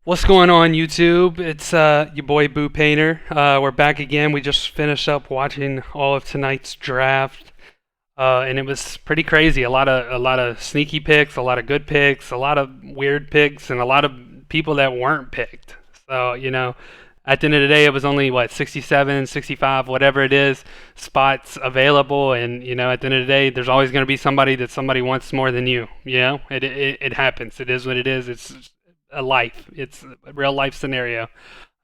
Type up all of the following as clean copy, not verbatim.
What's going on, YouTube? It's your boy Boo Painter. We're back again. We just finished up watching all of tonight's draft, and it was pretty crazy. A lot of sneaky picks, a lot of good picks, a lot of weird picks, and a lot of people that weren't picked. So at the end of the day, it was only what 67, 65, whatever it is, spots available, and at the end of the day, there's always going to be somebody that somebody wants more than you. It happens. It is what it is. It's a life. It's a real life scenario.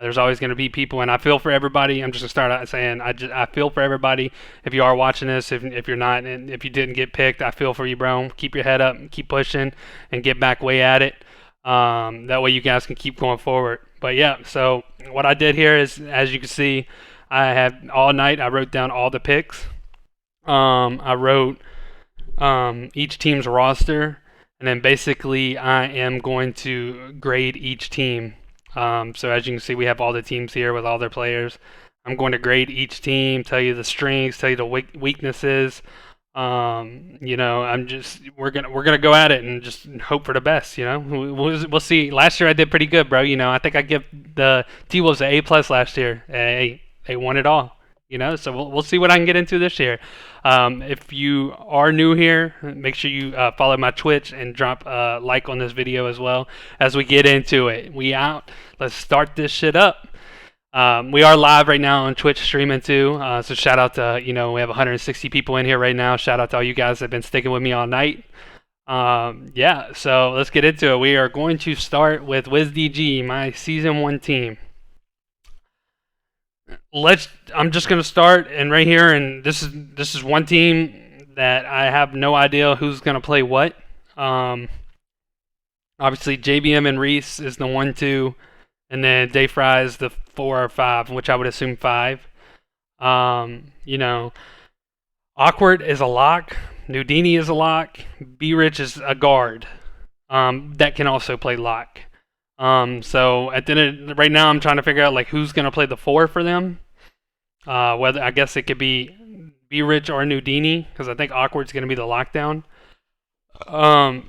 There's always going to be people, and I feel for everybody. I'm just gonna start out saying I feel for everybody. If you are watching this, if you're not, and if you didn't get picked, I feel for you, bro. Keep your head up, keep pushing, and get back way at it. That way you guys can keep going forward. But yeah, so what I did here is, as you can see, I had all night. I wrote down all the picks. I wrote each team's roster, and then basically I am going to grade each team. So as you can see, we have all the teams here with all their players. I'm going to grade each team, tell you the strengths, tell you the weaknesses. We're gonna go at it and just hope for the best. We'll see. Last year I did pretty good, bro. I think I give the T-Wolves an A+ last year. They won it all. So we'll see what I can get into this year. If you are new here, make sure you follow my Twitch and drop a like on this video as well as we get into it. We out. Let's start this shit up. We are live right now on Twitch streaming too. So shout out to, we have 160 people in here right now. Shout out to all you guys that have been sticking with me all night. So let's get into it. We are going to start with WizDG, my season 1 team. I'm just gonna start, and right here, and this is one team that I have no idea who's gonna play what. Obviously JBM and Reese is the 1-2, and then Day Fry is the 4 or 5, which I would assume 5. Awkward is a lock. Nudini is a lock. B Rich is a guard. That can also play lock. So right now I'm trying to figure out who's gonna play the 4 for them. Whether I guess it could be B Rich or Nudini, because I think Awkward's gonna be the lockdown. I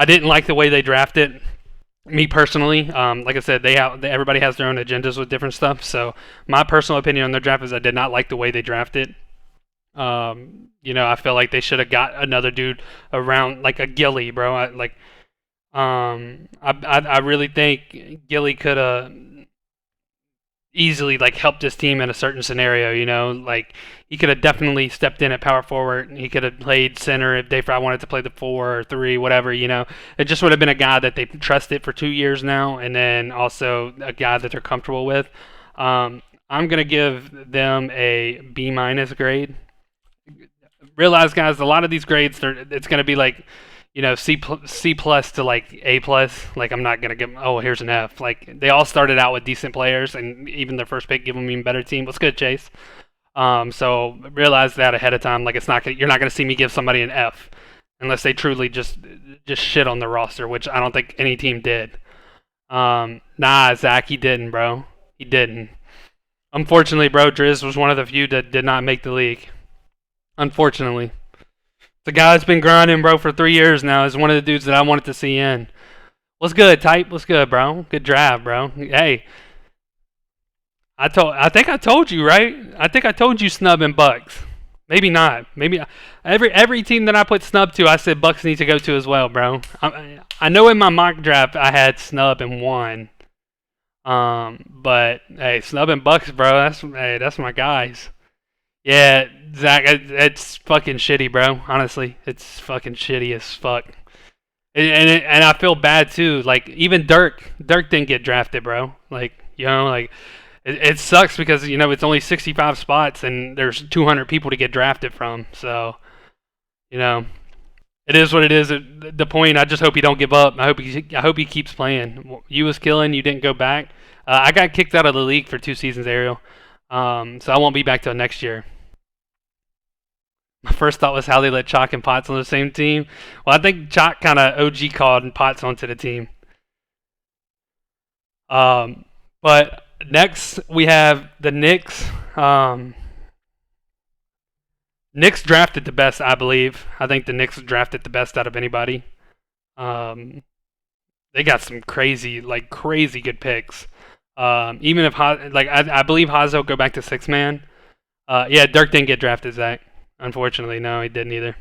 didn't like the way they drafted. Me personally, like I said, everybody has their own agendas with different stuff. So my personal opinion on their draft is I did not like the way they drafted. I feel like they should have got another dude around, like a Gilly, bro. I really think Gilly could have easily helped this team in a certain scenario. He could have definitely stepped in at power forward. He could have played center if Dayfry wanted to play the 4 or 3, whatever. It just would have been a guy that they've trusted for 2 years now, and then also a guy that they're comfortable with. I'm gonna give them a B- grade. Realize, guys, a lot of these grades, it's gonna be C plus to A plus. I'm not gonna give them, oh, here's an F. They all started out with decent players, and even their first pick give them an even better team. What's good, Chase? So realize that ahead of time. You're not gonna see me give somebody an F unless they truly just shit on the roster, which I don't think any team did. Nah, Zach, he didn't, bro. He didn't. Unfortunately, bro, Driz was one of the few that did not make the league. Unfortunately. The guy that's been grinding, bro, for 3 years now is one of the dudes that I wanted to see in. What's good, Type? What's good, bro? Good draft, bro. Hey, I think I told you, right? I think I told you Snub and Bucks. Maybe not. Maybe every team that I put Snub to, I said Bucks need to go to as well, bro. I know in my mock draft I had Snub and 1. But hey, Snub and Bucks, bro. That's my guys. Yeah, Zach, it's fucking shitty, bro. Honestly, it's fucking shitty as fuck. And I feel bad too. Even Dirk didn't get drafted, bro. It sucks because it's only 65 spots and there's 200 people to get drafted from. So, it is what it is. At the point, I just hope he don't give up. I hope he keeps playing. You was killing. You didn't go back. I got kicked out of the league for 2 seasons, Ariel. So I won't be back till next year. My first thought was how they let Chalk and Potts on the same team. Well, I think Chalk kind of OG called Potts onto the team. But next we have the Knicks. Knicks drafted the best, I believe. I think the Knicks drafted the best out of anybody. They they got some crazy, like crazy good picks. Even if I believe Hazo go back to six man. Yeah, Dirk didn't get drafted, Zach. Unfortunately, no, he didn't either.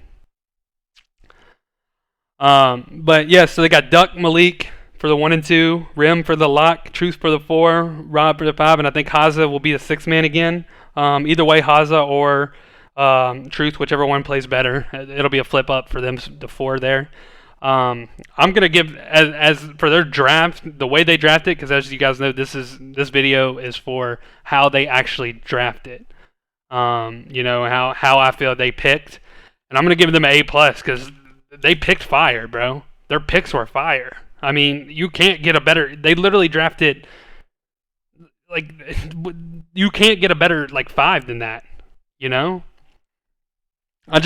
But yeah, so they got Duck Malik for the 1 and 2, Rim for the lock, Truth for the 4, Rob for the 5, and I think Haza will be the 6 man again. Either way, Haza or Truth, whichever one plays better, it'll be a flip up for them, the 4 there. I'm gonna give as for their draft, the way they draft it, because as you guys know, this video is for how they actually draft it. You know how I feel they picked, and I'm gonna give them an A+ because they picked fire, bro. Their picks were fire. I mean, you can't get a better. They literally drafted like you can't get a better like 5 than that. You know. I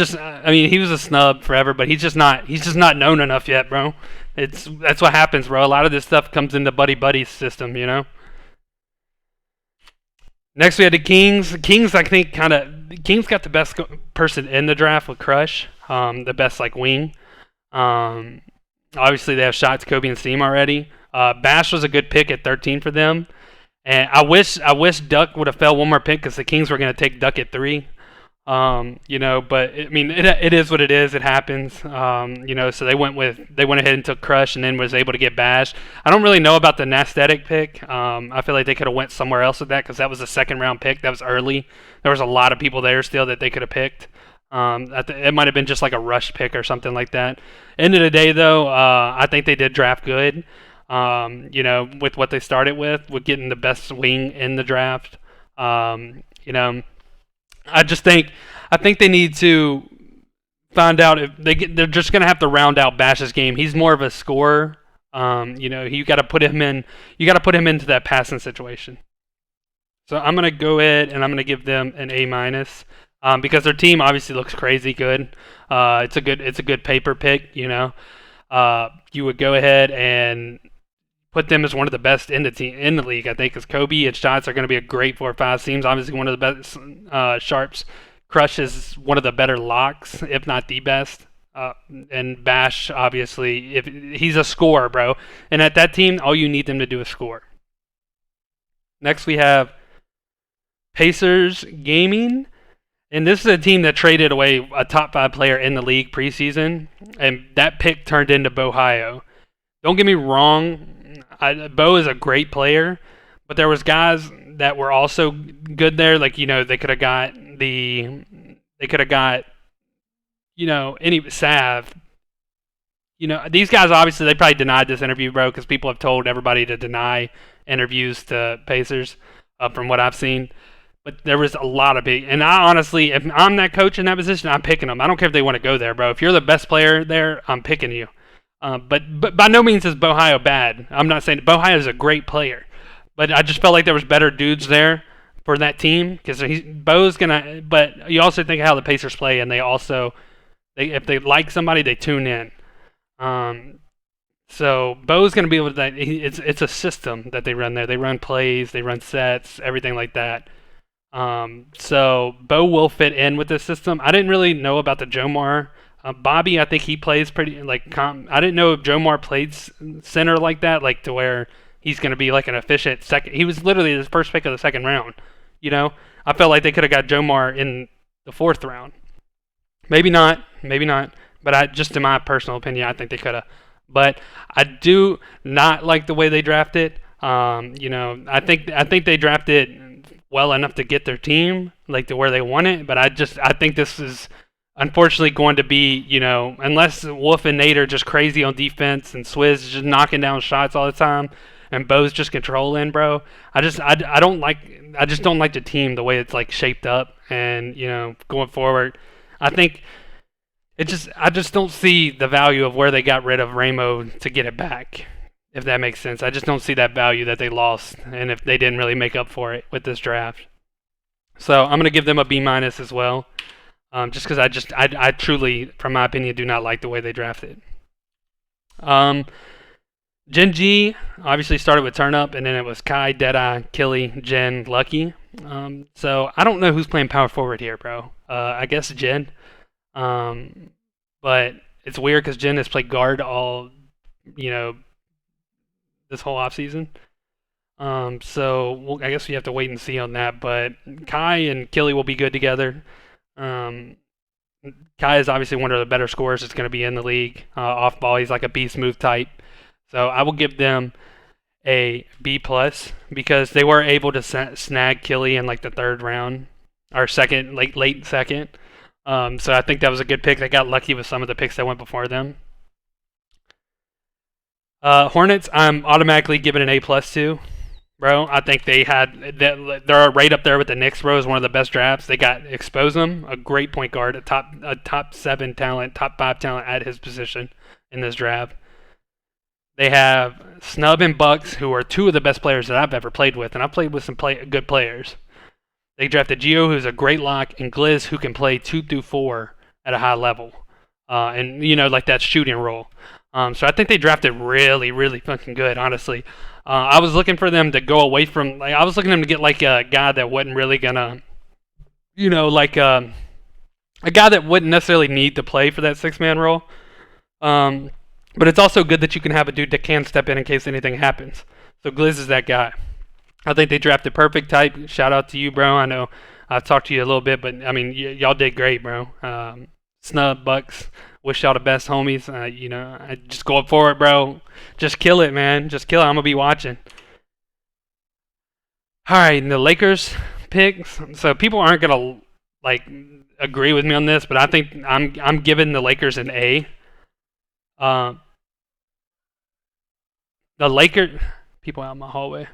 mean, he was a snub forever, but he's just not known enough yet, bro. That's what happens, bro. A lot of this stuff comes in the buddy system, you know. Next, we had the Kings. The Kings, I think, Kings got the best person in the draft with Crush, the best like wing. Obviously, they have shots Kobe and Steam already. Bash was a good pick at 13 for them, and I wish Duck would have fell one more pick because the Kings were going to take Duck at 3. You know, but I mean, it is what it is. It happens. You know, so they went ahead and took Crush, and then was able to get Bash. I don't really know about the Nasthetic pick. I feel like they could have went somewhere else with that because that was a second round pick. That was early. There was a lot of people there still that they could have picked. It might have been just like a rush pick or something like that. End of the day, though, I think they did draft good. You know, with what they started with getting the best wing in the draft. You know. I think they need to find out if they're just gonna have to round out Bash's game. He's more of a scorer. You know, you got to put him into that passing situation. So I'm gonna go ahead and I'm gonna give them an A-, because their team obviously looks crazy good. It's a good paper pick. You know, you would go ahead and put them as one of the best in the league, I think, because Kobe and Shots are going to be a great 4-5. Seems obviously one of the best sharps. Crush is one of the better locks, if not the best. And Bash, obviously, if he's a scorer, bro. And at that team, all you need them to do is score. Next, we have Pacers Gaming. And this is a team that traded away a top 5 player in the league preseason. And that pick turned into Bohio. Don't get me wrong. Bo is a great player, but there was guys that were also good there. Like, you know, they could have got you know, any Sav. You know, these guys obviously they probably denied this interview, bro, because people have told everybody to deny interviews to Pacers, from what I've seen. But there was a lot of big, and I honestly, if I'm that coach in that position, I'm picking them. I don't care if they want to go there, bro. If you're the best player there, I'm picking you. But by no means is Bohio bad. I'm not saying Bohio is a great player, but I just felt like there was better dudes there for that team because Bo's gonna. But you also think of how the Pacers play, and if they like somebody, they tune in. So Bo's gonna be able to. It's a system that they run there. They run plays, they run sets, everything like that. So Bo will fit in with this system. I didn't really know about the Jomar. Bobby, I think he plays pretty like. I didn't know if Jomar played center like that, like to where he's going to be like an efficient second. He was literally the first pick of the second round. You know, I felt like they could have got Jomar in the 4th round. Maybe not. But just in my personal opinion, I think they could have. But I do not like the way they drafted. You know, I think they drafted well enough to get their team like to where they want it. But I think this is. Unfortunately, going to be, you know, unless Wolf and Nate are just crazy on defense and Swizz is just knocking down shots all the time, and Bo's just controlling, bro. I just don't like the team the way it's like shaped up, and you know, going forward, I think I just don't see the value of where they got rid of Ramo to get it back, if that makes sense. I just don't see that value that they lost, and if they didn't really make up for it with this draft. So I'm gonna give them a B- as well. Just because I truly, from my opinion, do not like the way they drafted. Gen G obviously started with Turn Up, and then it was Kai, Deadeye, Killy, Jen, Lucky. So I don't know who's playing power forward here, bro. I guess Jen. But it's weird because Jen has played guard all, you know, this whole offseason. I guess we have to wait and see on that. But Kai and Killy will be good together. Um, Kai is obviously one of the better scorers that's going to be in the league. Off ball, he's like a beast move type. So I will give them a B plus because they were able to snag Killy in like the third round or second, late second. So I think that was a good pick. They got lucky with some of the picks that went before them. Hornets, I'm automatically giving an A plus to, bro. I think they're right up there with the Knicks, bro. Is one of the best drafts. They got expose them, a great point guard, a top 7 talent, top 5 talent at his position in this draft. They have Snub and Bucks, who are two of the best players that I've ever played with, and I've played with some good players. They drafted Gio, who's a great lock, and Gliz, who can play 2 through 4 at a high level, and like that shooting role. So I think they drafted really, really fucking good, honestly. I was looking for them to go away from, I was looking for them to get like a guy that wasn't really gonna, a guy that wouldn't necessarily need to play for that 6-man role. But it's also good that you can have a dude that can step in case anything happens. So Gliz is that guy. I think they drafted perfect type. Shout out to you, bro. I know I've talked to you a little bit, but I mean, y'all did great, bro. Snub, Bucks, wish y'all the best, homies. I just go up for it, bro. Just kill it, man. Just kill it. I'm gonna be watching. All right, and the Lakers picks. So people aren't gonna agree with me on this, but I think I'm giving the Lakers an A. The Lakers, people out in my hallway.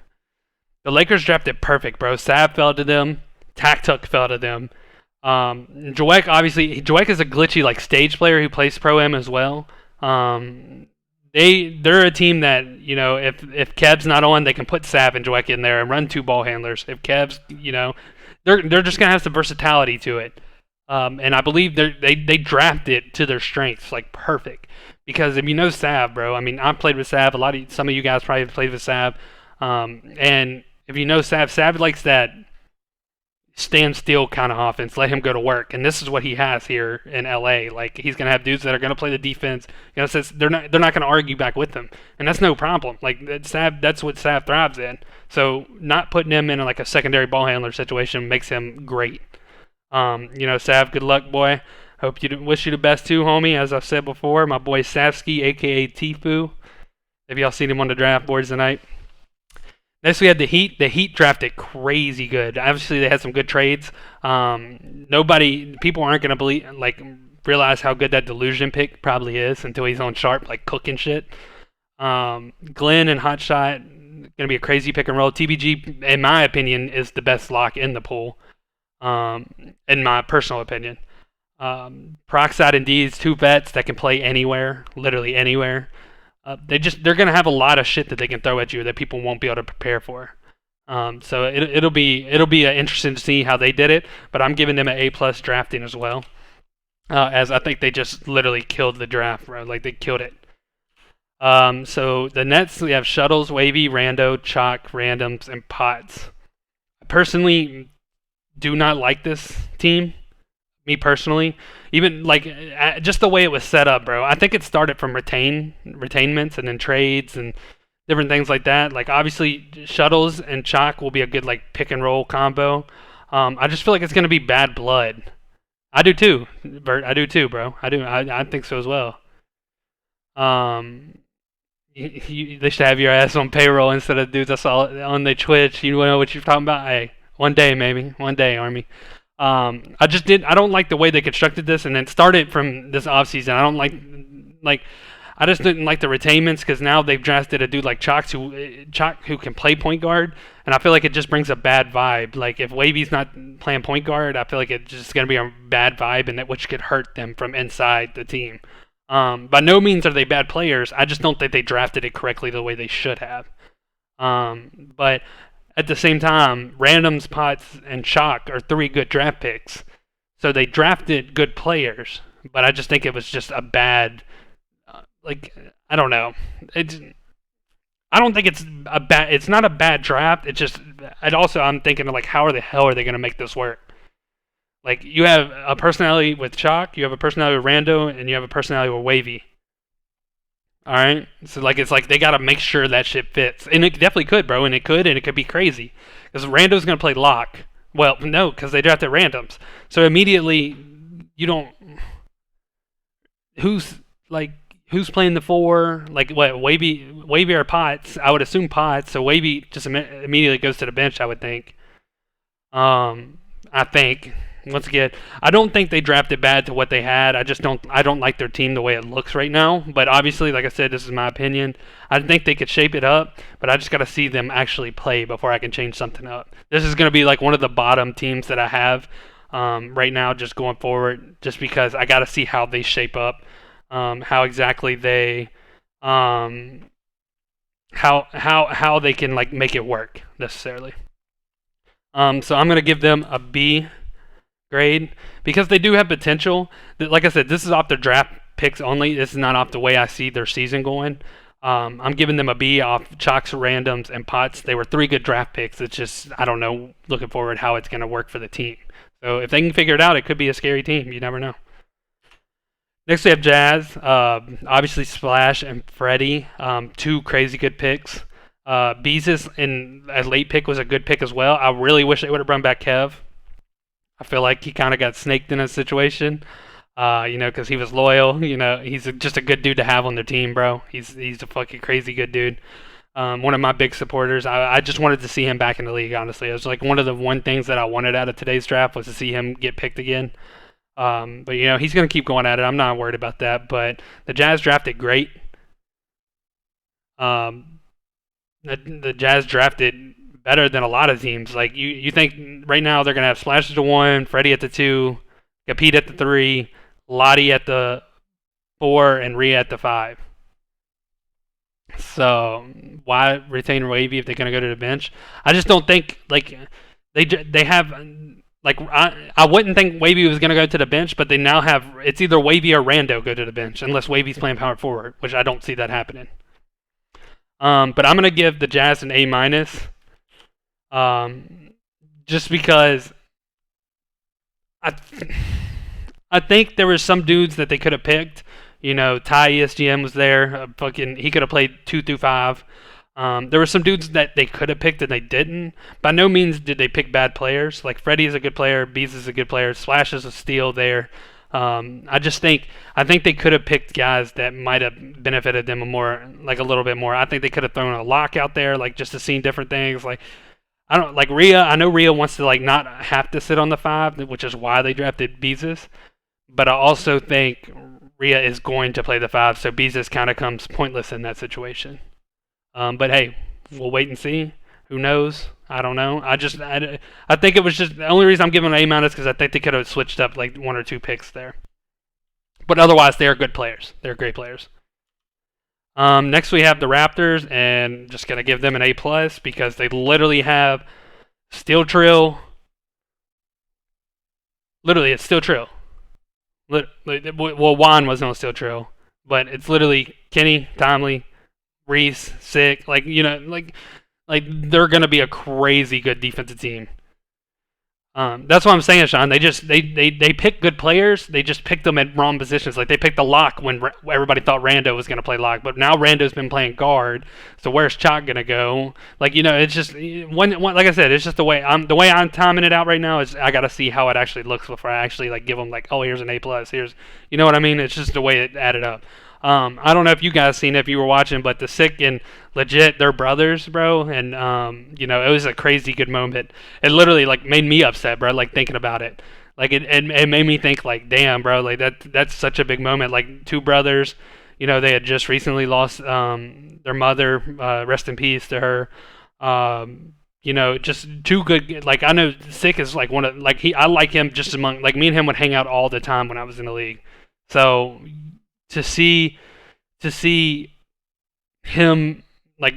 The Lakers drafted perfect, bro. Sav fell to them. Taktuk fell to them. Joek, obviously, Joek is a glitchy stage player who plays pro-am as well. They're a team that, if Kev's not on, they can put Sav and Joek in there and run 2 ball handlers. If Kev's, they're just gonna have some versatility to it. And I believe they drafted to their strengths, perfect. Because if you know Sav, bro, I mean, I've played with Sav. Some of you guys probably have played with Sav. And if you know Sav likes that stand still kind of offense, let him go to work. And this is what he has here in LA. He's gonna have dudes that are gonna play the defense. They're not gonna argue back with him, and that's no problem. That's what Sav thrives in. So not putting him in a secondary ball handler situation makes him great. Sav, good luck, boy. Wish you the best too, homie. As I've said before, my boy Savsky, aka Tifu. Have y'all seen him on the draft boards tonight? Next, we had the Heat. The Heat drafted crazy good. Obviously, they had some good trades. People aren't gonna realize how good that Delusion pick probably is until he's on Sharp, cooking shit. Glenn and Hotshot gonna be a crazy pick and roll. TBG, in my opinion, is the best lock in the pool. In my personal opinion. Peroxide and D's 2 vets that can play anywhere, literally anywhere. They're gonna have a lot of shit that they can throw at you that people won't be able to prepare for. So it'll be interesting to see how they did it. But I'm giving them an A+ drafting as well, as I think they just literally killed the draft, bro. They killed it. So the Nets, we have Shuttles, Wavy, Rando, Chalk, Randoms, and Potts. I personally do not like this team. Me personally, even just the way it was set up, bro. I think it started from retainments and then trades and different things like that. Obviously, Shuttles and Chalk will be a good pick and roll combo. I just feel like it's gonna be bad blood. I do too, Bert. I do too, bro. I do. I think so as well. They should have your ass on payroll instead of dudes I saw on the Twitch. You know what you're talking about? Hey, one day maybe. One day, Army. I don't like the way they constructed this, and then started from this offseason. I don't I just didn't like the retainments because now they've drafted a dude like Chalk who can play point guard, and I feel like it just brings a bad vibe. If Wavy's not playing point guard, I feel like it's just gonna be a bad vibe, and which could hurt them from inside the team. By no means are they bad players. I just don't think they drafted it correctly the way they should have. But at the same time, Randoms, Potts, and Chalk are 3 good draft picks. So they drafted good players, but I just think it was just a bad, I don't know. I don't think it's not a bad draft. I'm thinking how the hell are they going to make this work? You have a personality with Chalk, you have a personality with Rando, and you have a personality with Wavy. All right, so like it's like they got to make sure that shit fits, and it definitely could, bro, and it could be crazy because Rando's gonna play lock. Well, no, because they drafted randoms, so immediately you don't. Who's like who's playing the four? Like what? Wavy or Potts? I would assume Potts. So Wavy just immediately goes to the bench. I would think. I think once again, I don't think they drafted bad to what they had. I just don't. I don't like their team the way it looks right now. But obviously, like I said, this is my opinion. I think they could shape it up, but I just got to see them actually play before I can change something up. This is going to be like one of the bottom teams that I have right now, just going forward, just because I got to see how they shape up, how exactly they, how they can like make it work necessarily. So I'm gonna give them a B grade because they do have potential. Like I said, this is off their draft picks only. This is not off the way I see their season going. I'm giving them a B off Chalks, Randoms, and Potts. They were 3 good draft picks. It's just I don't know. Looking forward how it's gonna work for the team. So if they can figure it out, it could be a scary team. You never know. Next we have Jazz. Obviously Splash and Freddie. 2 crazy good picks. Beezus in a late pick was a good pick as well. I really wish they would have brought back Kev. I feel like he kind of got snaked in a situation, because he was loyal. He's just a good dude to have on their team, bro. He's a fucking crazy good dude. One of my big supporters. I just wanted to see him back in the league, honestly. It was like one of the things that I wanted out of today's draft was to see him get picked again. But he's going to keep going at it. I'm not worried about that. But the Jazz drafted great. The Jazz drafted better than a lot of teams. Like you think right now they're gonna have Splash at the 1, Freddie at the 2, Capit at the 3, Lottie at the 4, and Rhea at the 5. So why retain Wavy if they're gonna go to the bench? I just don't think like they have like I wouldn't think Wavy was gonna go to the bench, but they now have it's either Wavy or Rando go to the bench unless Wavy's playing power forward, which I don't see that happening. But I'm gonna give the Jazz an A minus, just because I think there was some dudes that they could have picked. Ty ESGM was there. He could have played 2 through 5. There were some dudes that they could have picked and they didn't. By no means did they pick bad players. Like Freddie is a good player, Bees is a good player, Slash is a steal there. I think they could have picked guys that might have benefited them a little bit more. I think they could have thrown a lock out there, like just to see different things. Like I don't like Rhea. I know Rhea wants to like not have to sit on the 5, which is why they drafted Beezus. But I also think Rhea is going to play the 5, so Beezus kind of comes pointless in that situation. But hey, we'll wait and see. Who knows? I don't know. I think it was just the only reason I'm giving an A minus because I think they could have switched up like 1 or 2 picks there. But otherwise, they are good players. They're great players. Next we have the Raptors, and just gonna give them an A plus because they literally have Steel Trill. Literally, it's Steel Trill. Well, Juan wasn't on Steel Trill, but it's literally Kenny, Tomley, Reese, Sick. Like they're gonna be a crazy good defensive team. That's what I'm saying, Sean. They pick good players. They just picked them at wrong positions. Like they picked the lock when everybody thought Rando was gonna play lock, but now Rando's been playing guard. So where's Chalk gonna go? Like it's just one. Like I said, it's just the way I'm timing it out right now. Is I gotta see how it actually looks before I actually like give them like, oh, here's an A plus. Here's, you know what I mean? It's just the way it added up. I don't know if you guys seen it, if you were watching, but the Sick and Legit, they're brothers, bro, and it was a crazy good moment. It literally like made me upset, bro, like thinking about it. Like it made me think like, damn, bro, like that's such a big moment. Like 2 brothers, they had just recently lost their mother. Rest in peace to her. Just 2 good. Like I know Sick is like one of like I like him just among like me and him would hang out all the time when I was in the league. So to see him like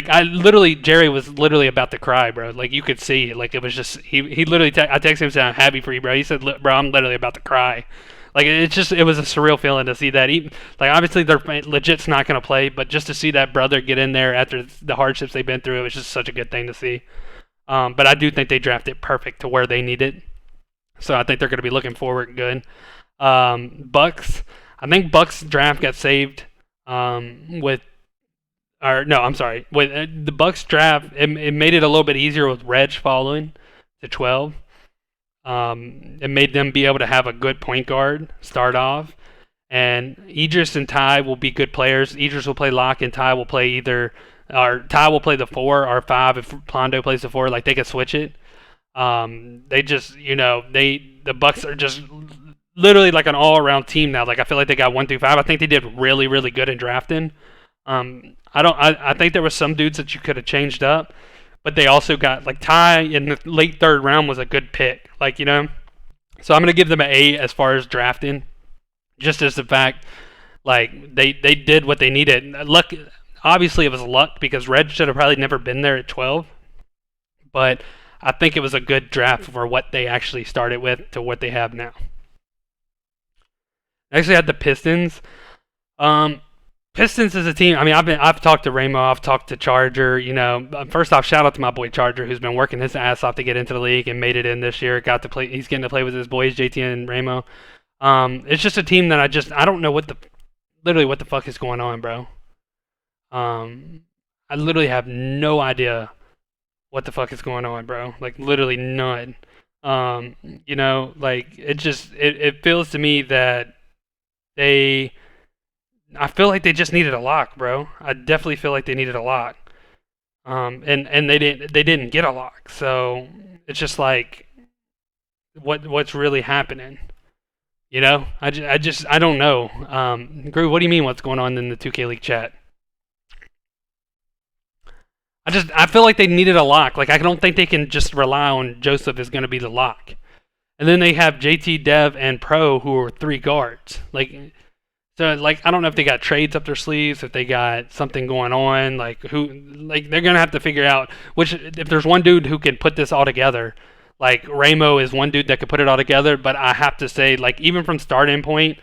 I literally Jerry was literally about to cry, bro. Like you could see, like it was just he literally I texted him saying I'm happy for you, bro. He said, bro, I'm literally about to cry. Like it was a surreal feeling to see that. Like obviously they're legit's not gonna play, but just to see that brother get in there after the hardships they've been through, it was just such a good thing to see. But I do think they drafted perfect to where they need it. So I think they're gonna be looking forward good. Bucks. I think Bucks draft got saved With or no, I'm sorry. With the Bucks draft, it made it a little bit easier with Reg following to 12. It made them be able to have a good point guard start off. And Idris and Ty will be good players. Idris will play lock, and Ty will play or Ty will play the 4 or 5 if Plondo plays the 4. Like they could switch it. They just, the Bucks are just literally like an all-around team now. Like I feel like they got 1 through 5. I think they did really, really good in drafting. I think there was some dudes that you could have changed up, but they also got like Ty in the late 3rd round was a good pick. Like so I'm gonna give them an A as far as drafting, just as the fact like they did what they needed. Luck, obviously it was luck because Red should have probably never been there at 12, but I think it was a good draft for what they actually started with to what they have now. Next, we had the Pistons. Pistons is a team. I mean, I've talked to Ramo, I've talked to Charger. First off, shout out to my boy Charger, who's been working his ass off to get into the league and made it in this year. Got to play. He's getting to play with his boys JT and Ramo. It's just a team that I don't know what the fuck is going on, bro. I literally have no idea what the fuck is going on, bro. Like literally none. Like it feels to me that I feel like they just needed a lock, bro. I definitely feel like they needed a lock. And they didn't get a lock. So it's just like what's really happening. I don't know. Groove, what do you mean what's going on in the 2K League chat? I feel like they needed a lock. Like I don't think they can just rely on Joseph is going to be the lock. And then they have JT, Dev, and Pro who are 3 guards. So I don't know if they got trades up their sleeves, if they got something going on, they're gonna have to figure out which if there's one dude who can put this all together. Like Ramo is one dude that could put it all together, but I have to say, even from starting point,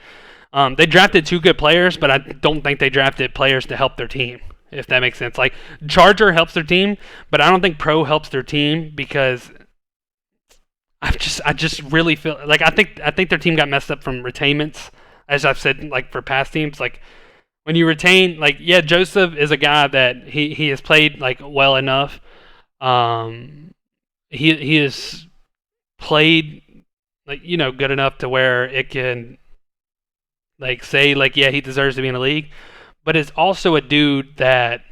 they drafted 2 good players, but I don't think they drafted players to help their team, if that makes sense. Like Charger helps their team, but I don't think Pro helps their team because I just really feel like I think their team got messed up from retainments. As I've said, for past teams, when you retain, Joseph is a guy that he has played well enough. He has played good enough to where it can say he deserves to be in the league, but it's also a dude that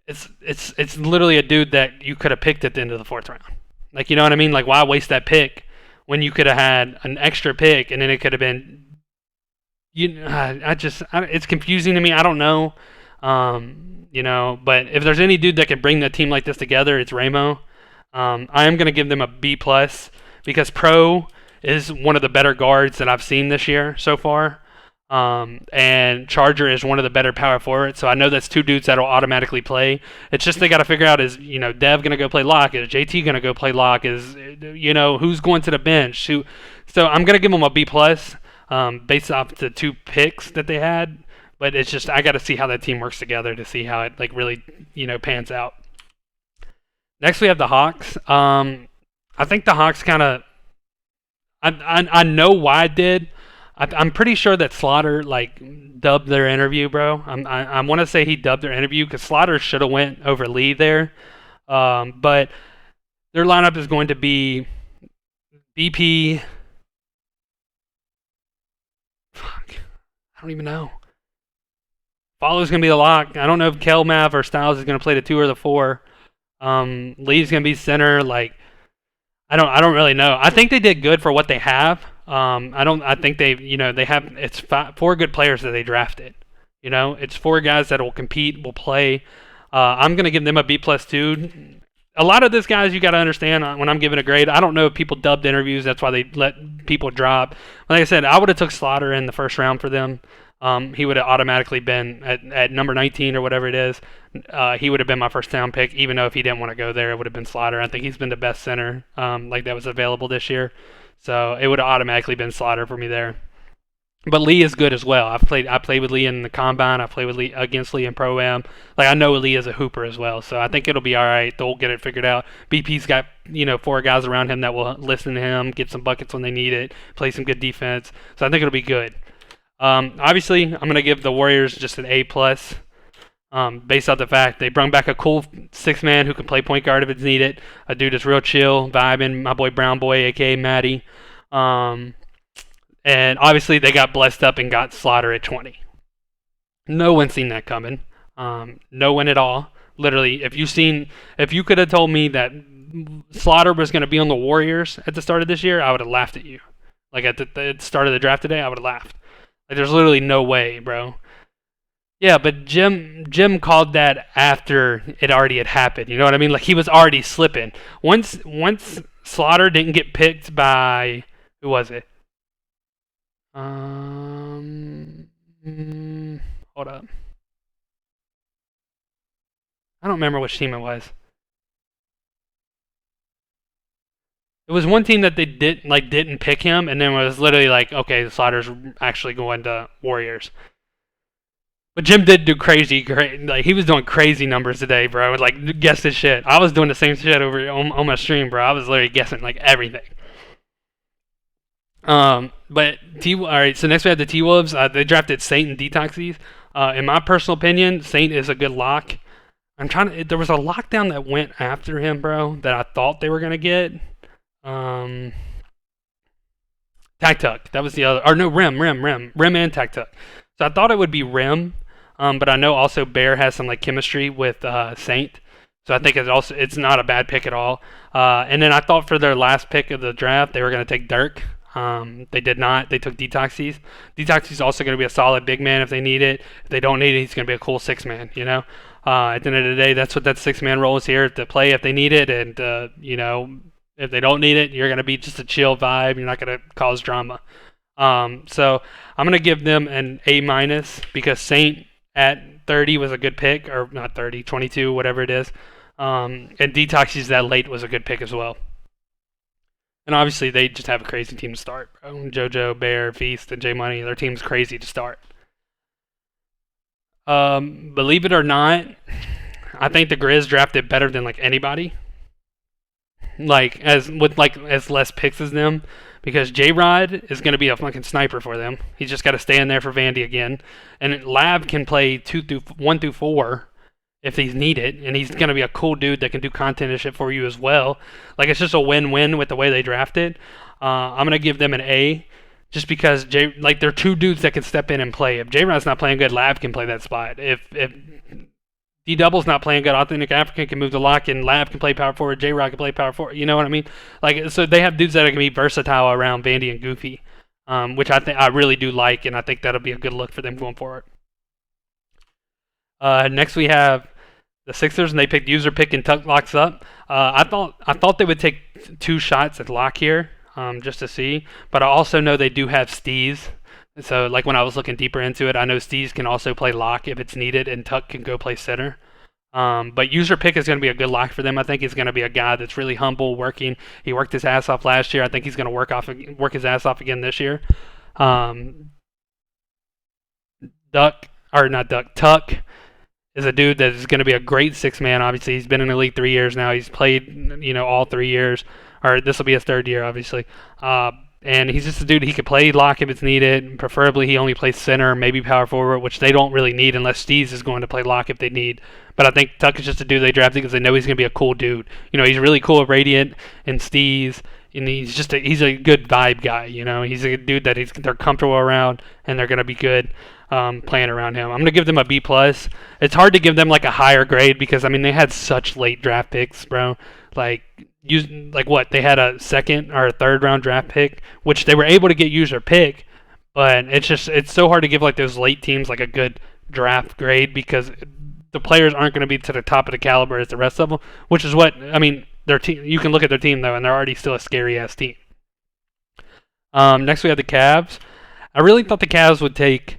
it's literally a dude that you could have picked at the end of the 4th round. You know what I mean? Why waste that pick when you could have had an extra pick and then it could have been, it's confusing to me. I don't know, but if there's any dude that can bring the team like this together, it's Ramo. I am going to give them a B+ because Pro is one of the better guards that I've seen this year so far. And Charger is one of the better power forwards, so I know that's 2 dudes that'll automatically play. It's just they got to figure out is Dev gonna go play lock? Is JT gonna go play lock? Is who's going to the bench? So I'm gonna give them a B+, based off the 2 picks that they had. But it's just I got to see how that team works together to see how it really pans out. Next we have the Hawks. I think the Hawks kind of I know why it did. I'm pretty sure that Slaughter dubbed their interview, bro. I want to say he dubbed their interview because Slaughter should have went over Lee there, but their lineup is going to be BP. Fuck, I don't even know. Follow's gonna be the lock. I don't know if Kelmav or Styles is gonna play the 2 or the 4. Lee's gonna be center. I don't really know. I think they did good for what they have. I think they have, it's 4 good players that they drafted. It's 4 guys that will compete, will play. I'm going to give them a B+ too. A lot of this, guys, you got to understand when I'm giving a grade, I don't know if people dubbed interviews, that's why they let people drop. Like I said, I would have took Slaughter in the 1st round for them. He would have automatically been at number 19 or whatever it is. He would have been my 1st down pick, even though if he didn't want to go there, it would have been Slaughter. I think he's been the best center that was available this year. So it would have automatically been Slaughter for me there. But Lee is good as well. I played with Lee in the Combine. I played with Lee against Lee in Pro-Am. I know Lee is a hooper as well. So I think it'll be all right. They'll get it figured out. BP's got 4 guys around him that will listen to him, get some buckets when they need it, play some good defense. So I think it'll be good. Obviously, I'm gonna give the Warriors just an A plus. Based off the fact they brought back a cool six man who can play point guard if it's needed. A dude that's real chill, vibing. My boy Brown Boy, aka Matty. Um, and obviously they got blessed up and got Slaughter at 20. No one seen that coming. No one at all. Literally, if you could have told me that Slaughter was going to be on the Warriors at the start of this year, I would have laughed at you. Like at the start of the draft today, I would have laughed. Like there's literally no way, bro. Yeah, but Jim called that after it already had happened. You know what I mean? Like he was already slipping. Once Slaughter didn't get picked by who was it? Hold up. I don't remember which team it was. It was one team that they didn't pick him, and then it was literally like, okay, the Slaughter's actually going to Warriors. But Jim did do crazy, like he was doing crazy numbers today, bro. Like guess his shit. I was doing the same shit over on my stream, bro. I was literally guessing like everything. But all right. So next we have the T Wolves. They drafted Saint and Detoxies. In my personal opinion, Saint is a good lock. There was a lockdown that went after him, bro, that I thought they were gonna get. Tactuck. That was the other. Or no, Rim and Tactuck. So I thought it would be Rim, but I know also Bear has some like chemistry with Saint. So I think it's not a bad pick at all. And then I thought for their last pick of the draft they were gonna take Dirk. They did not. They took Detoxies. Detoxies also going to be a solid big man if they need it. If they don't need it, he's going to be a cool six man. You know, at the end of the day, that's what that six man role is here to play if they need it, and you know, if they don't need it, you're going to be just a chill vibe. You're not going to cause drama. So I'm going to give them an A minus because Saint at 30 was a good pick, or not 30, 22, whatever it is. And Detoxies that late was a good pick as well. And obviously, they just have a crazy team to start, bro. JoJo, Bear, Feast, and J Money, their team's crazy to start. Believe it or not, I think the Grizz drafted better than like anybody. Like as less picks as them, because J Rod is going to be a fucking sniper for them. He's just got to stay in there for Vandy again, and Lab can play 1 through 4. If he's needed, and he's gonna be a cool dude that can do content and shit for you as well. Like it's just a win-win with the way they drafted. I'm gonna give them an A, just because they're two dudes that can step in and play. If J Rod's not playing good, Lab can play that spot. If D Double's not playing good, Authentic African can move the lock, and Lab can play power forward. J Rod can play power forward. You know what I mean? Like so, they have dudes that can be versatile around Vandy and Goofy, which I really do like, and I think that'll be a good look for them going forward. Next we have the Sixers, and they picked user pick and tuck locks up. I thought they would take 2 shots at lock here, just to see. But I also know they do have Steez. So like when I was looking deeper into it, I know Steez can also play lock if it's needed, and Tuck can go play center. But user pick is going to be a good lock for them. I think he's going to be a guy that's really humble, working. He worked his ass off last year. I think he's going to work his ass off again this year. Tuck is a dude that is going to be a great six man. Obviously, he's been in the league 3 years now. He's played, all 3 years, or this will be his 3rd year, obviously. And he's just a dude. He could play lock if it's needed. Preferably, he only plays center, maybe power forward, which they don't really need unless Steez is going to play lock if they need. But I think Tuck is just a dude they drafted because they know he's going to be a cool dude. He's really cool at Radiant and Steez, and he's a good vibe guy. He's a dude that they're comfortable around, and they're going to be good. Playing around him. I'm going to give them a B+. It's hard to give them like a higher grade because, they had such late draft picks, bro. They had a 2nd or a 3rd round draft pick, which they were able to get user pick, but it's so hard to give like those late teams like a good draft grade because the players aren't going to be to the top of the caliber as the rest of them, which is what, their team, you can look at their team though, and they're already still a scary ass team. Next we have the Cavs. I really thought the Cavs would take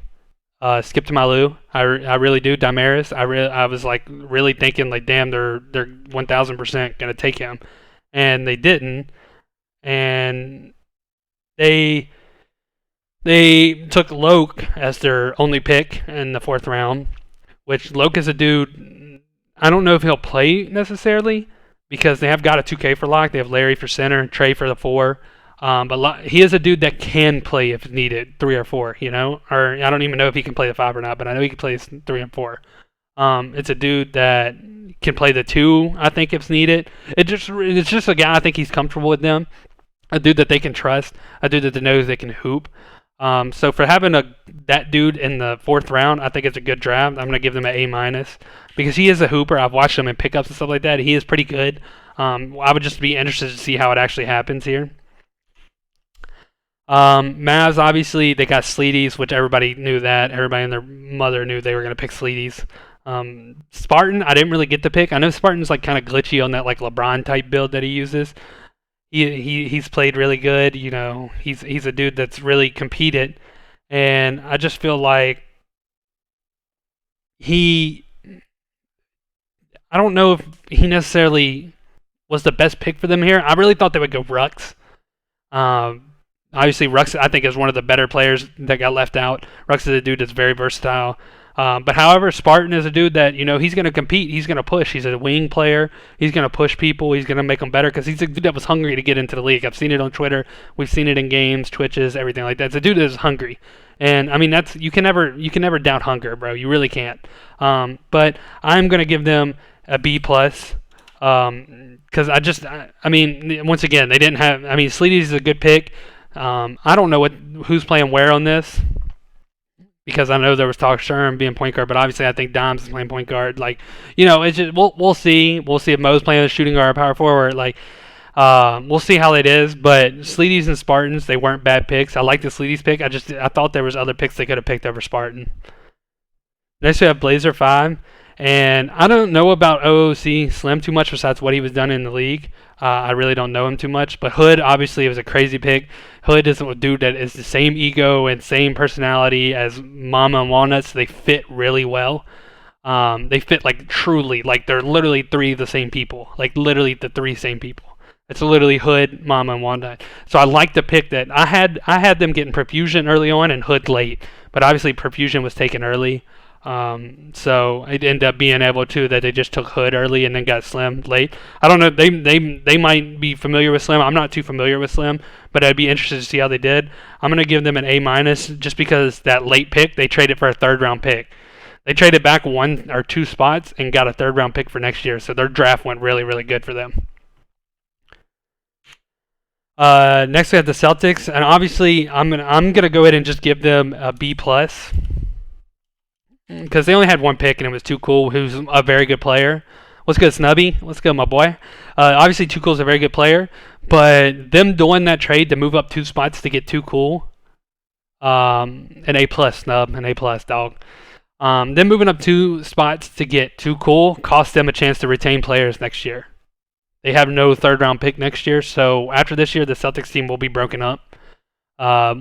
Skip to Malou. I really do. Damaris. I was like really thinking like, damn, they're 1000% gonna take him, and they didn't. And they took Loke as their only pick in the 4th round, which Loke is a dude. I don't know if he'll play necessarily because they have got a 2K for lock. They have Larry for center, Trey for the 4. But he is a dude that can play if needed, 3 or 4. Or I don't even know if he can play the 5 or not, but I know he can play 3 and 4. It's a dude that can play the 2, I think, if needed. It's just a guy I think he's comfortable with them. A dude that they can trust. A dude that they knows they can hoop. So for having that dude in the 4th round, I think it's a good draft. I'm gonna give them an A- because he is a hooper. I've watched him in pickups and stuff like that. He is pretty good. I would just be interested to see how it actually happens here. Mavs, obviously, they got Sleeties, which everybody knew that. Everybody and their mother knew they were going to pick Sleeties. Spartan, I didn't really get the pick. I know Spartan's like kind of glitchy on that like LeBron type build that he uses. He's played really good. He's a dude that's really competed, and I just feel like I don't know if he necessarily was the best pick for them here. I really thought they would go Rux. Obviously, Rux, I think, is one of the better players that got left out. Rux is a dude that's very versatile. But however, Spartan is a dude that, he's going to compete. He's going to push. He's a wing player. He's going to push people. He's going to make them better because he's a dude that was hungry to get into the league. I've seen it on Twitter. We've seen it in games, Twitches, everything like that. It's a dude that is hungry. And, I mean, you can never doubt hunger, bro. You really can't. But I'm going to give them a B+. Because once again, they didn't have. Sleeties is a good pick. I don't know who's playing where on this, because I know there was talk Sherm being point guard, but obviously I think Dimes is playing point guard. It's just we'll see. We'll see if Mo's playing a shooting guard or power forward. We'll see how it is. But Sleeties and Spartans, they weren't bad picks. I like the Sleeties pick. I thought there was other picks they could have picked over Spartan. Next we have Blazer 5. And I don't know about OOC Slim too much besides what he was done in the league. I really don't know him too much. But Hood, obviously, was a crazy pick. Hood is a dude that is the same ego and same personality as Mama and Walnuts. They fit really well. They fit truly. They're literally 3 of the same people. Literally the 3 same people. It's literally Hood, Mama, and Walnut. So I like the pick that I had them getting Perfusion early on and Hood late. But obviously Perfusion was taken early. So it ended up being able to that they just took Hood early and then got Slim late. I don't know. They might be familiar with Slim. I'm not too familiar with Slim, but I'd be interested to see how they did. I'm gonna give them an A- just because that late pick they traded for a 3rd round pick. They traded back 1 or 2 spots and got a 3rd round pick for next year. So their draft went really, really good for them. Next we have the Celtics, and obviously I'm gonna go ahead and just give them a B+. Because they only had 1 pick and it was Too Cool, who's a very good player. What's good, Snubby? What's good, my boy? Obviously, Too Cool's a very good player, but them doing that trade to move up 2 spots to get Too Cool, an A+, Snub, an A+, dog. Them moving up 2 spots to get Too Cool cost them a chance to retain players next year. They have no 3rd round pick next year, so after this year, the Celtics team will be broken up,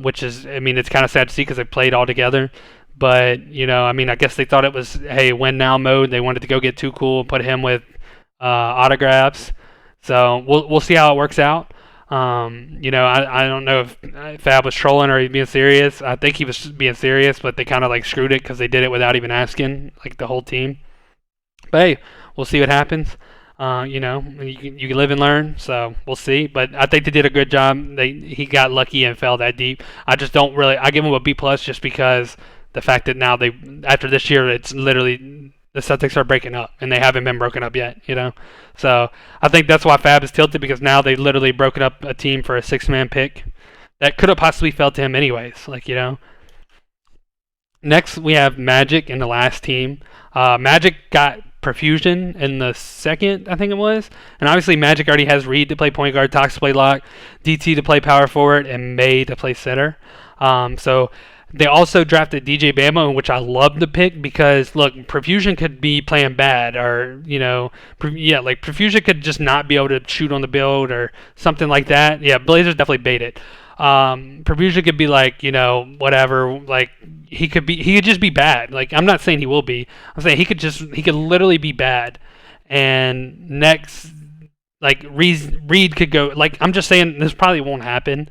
which is, it's kind of sad to see because they played all together. But, I guess they thought it was, hey, win now mode. They wanted to go get Too Cool, put him with autographs. So we'll see how it works out. I don't know if Fab was trolling or he's being serious. I think he was being serious, but they kind of screwed it because they did it without even asking, the whole team. But hey, we'll see what happens. You can live and learn, so we'll see. But I think they did a good job. He got lucky and fell that deep. I just don't really. I give him a B+ just because the fact that now after this year, it's literally the Celtics are breaking up, and they haven't been broken up yet. So I think that's why Fab is tilted, because now they literally broken up a team for a 6-man pick that could have possibly fell to him anyways. Next we have Magic in the last team. Magic got Perfusion in the 2nd, I think it was. And obviously Magic already has Reed to play point guard, Tox to play lock, DT to play power forward, and May to play center. So they also drafted DJ Bamo, which I love the pick because, look, Perfusion could be playing bad, or, Perfusion could just not be able to shoot on the build or something like that. Yeah, Blazers definitely bait it. Perfusion could be whatever, he could just be bad. I'm not saying he will be. I'm saying he could literally be bad. And next, Reed could go, I'm just saying this probably won't happen.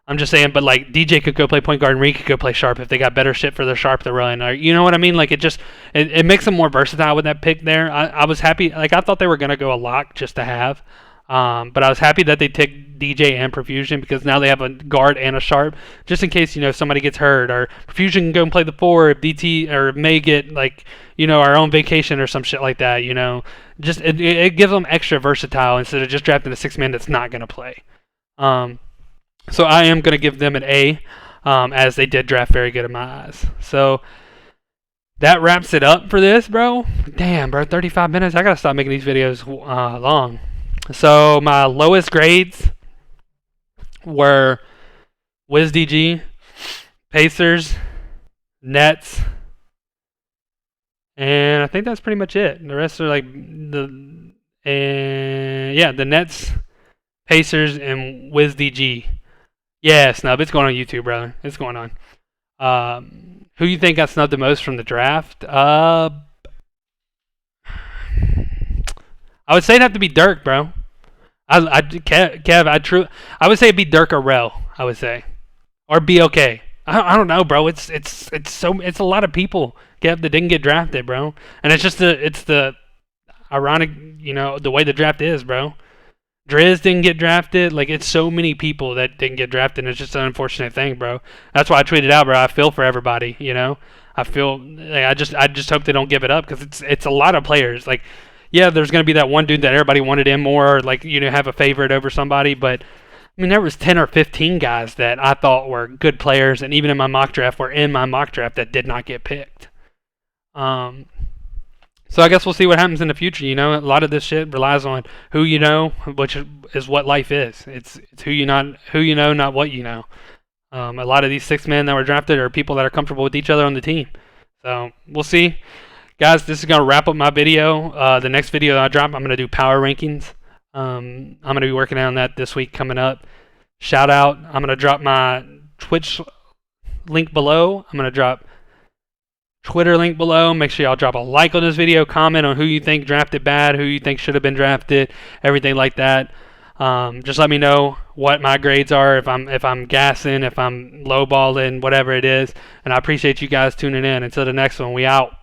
I'm just saying, but DJ could go play point guard and Reed could go play Sharp if they got better shit for their Sharp to run, or you know what I mean? It makes them more versatile with that pick there. I was happy. I thought they were gonna go a lock just to have. But I was happy that they took DJ and Perfusion because now they have a guard and a sharp, just in case somebody gets hurt or Perfusion can go and play the 4 if DT or may get our own vacation or some shit like that. Just it gives them extra versatile instead of just drafting a 6-man that's not gonna play. So I am gonna give them an A, as they did draft very good in my eyes. So that wraps it up for this, bro. Damn, bro, 35 minutes. I gotta stop making these videos long. So my lowest grades were WizDG, Pacers, Nets, and I think that's pretty much it. The rest are the Nets, Pacers, and WizDG. Yeah, snub. It's going on YouTube, brother. It's going on. Who you think got snubbed the most from the draft? I would say it'd have to be Dirk, bro. Kev, I would say it'd be Dirk or Rel. I would say, or BOK. I don't know, bro. It's a lot of people, Kev, that didn't get drafted, bro. And it's the ironic, the way the draft is, bro. Driz didn't get drafted. It's so many people that didn't get drafted. And it's just an unfortunate thing, bro. That's why I tweeted out, bro. I feel for everybody. I feel. I just hope they don't give it up because it's a lot of players. Yeah, there's gonna be that one dude that everybody wanted in more, or have a favorite over somebody. But I mean, there was 10 or 15 guys that I thought were good players, and even in my mock draft, that did not get picked. So I guess we'll see what happens in the future. A lot of this shit relies on who you know, which is what life is. It's who you know, not what you know. A lot of these 6 men that were drafted are people that are comfortable with each other on the team. So we'll see. Guys, this is going to wrap up my video. The next video that I drop, I'm going to do power rankings. I'm going to be working on that this week coming up. Shout out. I'm going to drop my Twitch link below. I'm going to drop Twitter link below. Make sure y'all drop a like on this video. Comment on who you think drafted bad, who you think should have been drafted, everything like that. Just let me know what my grades are, if I'm gassing, if I'm lowballing, whatever it is. And I appreciate you guys tuning in. Until the next one, we out.